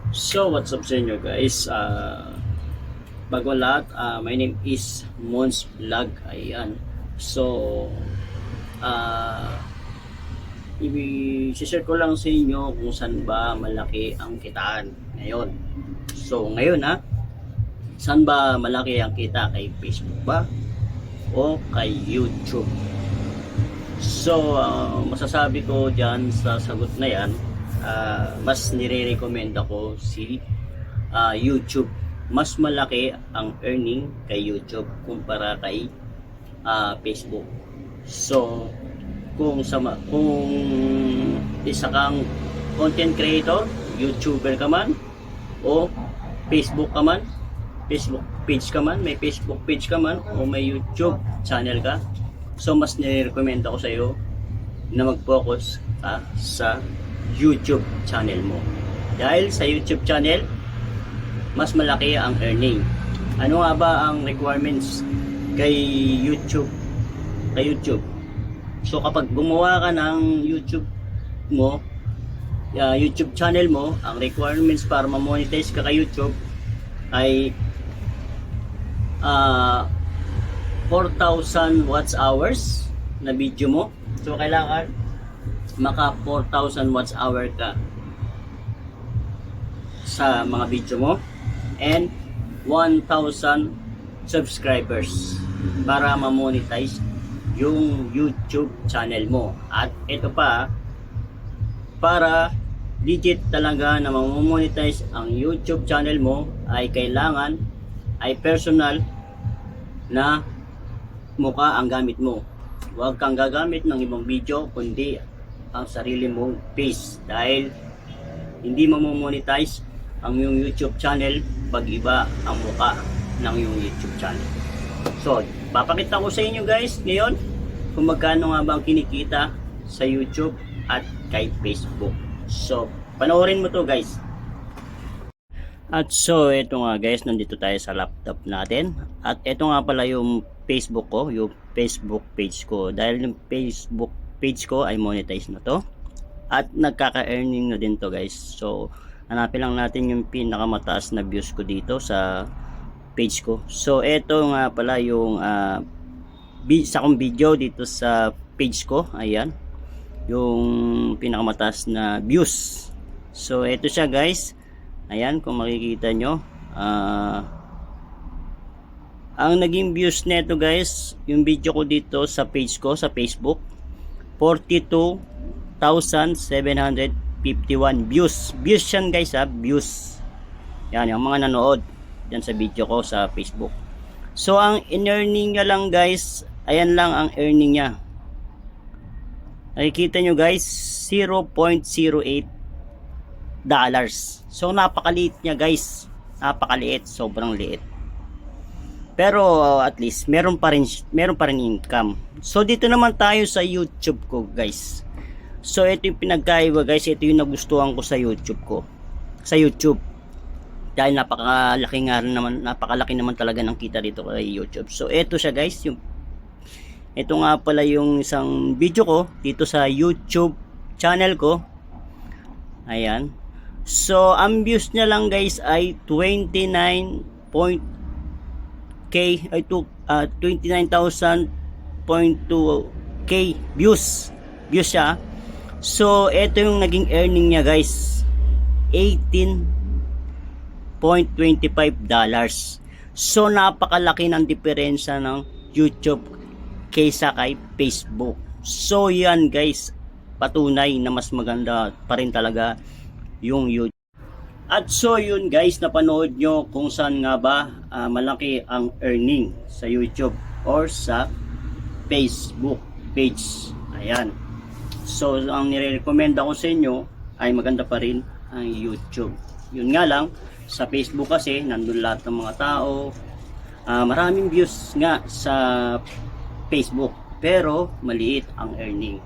So, what's up sa inyo guys? Bago lahat, my name is Mons Vlog. Ayan. So, uh, i-share ko lang sa inyo kung saan ba malaki ang kitaan ngayon. So, ngayon saan ba malaki ang kita? Kay Facebook ba? O kay YouTube? So, masasabi ko dyan sa sagot na yan, mas nire-recommend ako si YouTube. Mas malaki ang earning kay YouTube kumpara kay Facebook. So, kung isa kang content creator, YouTuber ka man, o Facebook ka man, Facebook page ka man, may Facebook page ka man, o may YouTube channel ka, so mas nire-recommend ako sa iyo na mag-focus ka sa YouTube channel mo. Dahil sa YouTube channel, mas malaki ang earning. Ano nga ba ang requirements kay YouTube? So kapag gumawa ka ng YouTube mo, YouTube channel mo, ang requirements para ma-monetize ka kay YouTube ay 4,000 watts hours na video mo. So kailangan maka 4,000 watts hour ka sa mga video mo and 1,000 subscribers para ma-monetize yung YouTube channel mo. At ito pa, para legit talaga na ma-monetize ang YouTube channel mo, ay kailangan ay personal na mukha ang gamit mo. Huwag kang gagamit ng ibang video kundi ang sarili mong face, dahil hindi mo monetize ang iyong YouTube channel pag iba ang mukha ng iyong YouTube channel. So, papakita ko sa inyo guys ngayon kung magkano nga ba ang kinikita sa YouTube at kay Facebook. So, panoorin mo to guys. At so, ito nga guys, nandito tayo sa laptop natin. At ito nga pala yung Facebook ko, yung Facebook page ko. Dahil yung Facebook page ko ay monetize na to. At nagkaka-earning na din to guys. So, hanapin lang natin yung pinakamataas na views ko dito sa page ko. So, ito nga pala yung sa kong video dito sa page ko. Ayan. Yung pinakamataas na views. So, ito siya guys. Ayan, kung makikita nyo. Ang naging views neto guys, yung video ko dito sa page ko, sa Facebook, 42,751 views. Views yan guys views. Yan, yung mga nanood yan sa video ko sa Facebook. So, ang in-earning niya lang guys, ayan lang ang earning niya. Nakikita nyo guys, 0.08 dollars. So, napakaliit niya guys. Napakaliit, sobrang liit. Pero at least meron pa rin income. So dito naman tayo sa YouTube ko guys. So ito yung pinagkaiba guys, ito yung nagustuhan ko sa YouTube ko. Sa YouTube. Dahil napakalaki naman talaga ng kita dito kay YouTube. So ito siya guys, ito nga pala yung isang video ko dito sa YouTube channel ko. Ayan. So ang views niya lang guys ay 29,000.2k views siya. So ito yung naging earning niya guys, 18.25 dollars. So napakalaki ng diferensya ng YouTube kaysa kay Facebook. So yan guys, patunay na mas maganda pa rin talaga yung YouTube. At so yun guys, napanood nyo kung saan nga ba malaki ang earning sa YouTube or sa Facebook page. Ayan. So ang nire-recommend ako sa inyo ay maganda pa rin ang YouTube. Yun nga lang, sa Facebook kasi nandun lahat ng mga tao. Maraming views nga sa Facebook, pero maliit ang earning.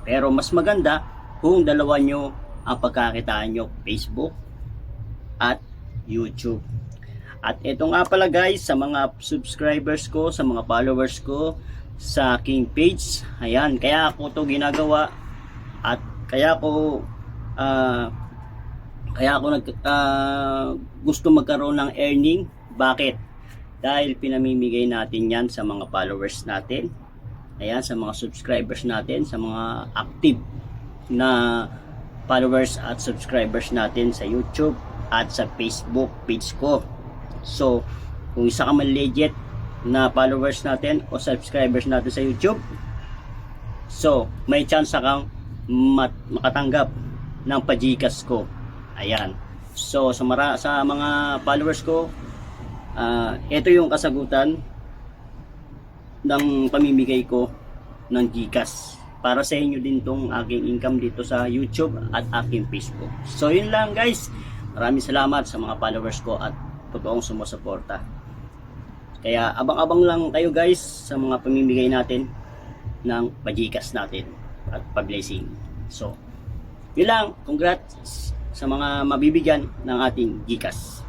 Pero mas maganda kung dalawa nyo ang pagkakitaan nyo, Facebook at YouTube. At ito nga pala guys, sa mga subscribers ko, sa mga followers ko sa aking page, ayan, kaya ako to ginagawa at kaya ko Kaya ako gusto magkaroon ng earning. Bakit? Dahil pinamimigay natin yan sa mga followers natin. Ayan, sa mga subscribers natin, sa mga active na followers at subscribers natin sa YouTube at sa Facebook page ko. So, kung isa ka man legit na followers natin o subscribers natin sa YouTube, so, may chance kang makatanggap ng pa-Gcash ko. Ayan. So, sa mga followers ko, ito yung kasagutan ng pamimigay ko ng Gcash. Para sa inyo din tong aking income dito sa YouTube at aking Facebook. So, yun lang guys. Maraming salamat sa mga followers ko at totoong sumusuporta. Kaya abang-abang lang kayo guys sa mga pamimigay natin ng pa-Gcash natin at pa-blessing. So, yun lang. Congrats sa mga mabibigyan ng ating Gcash.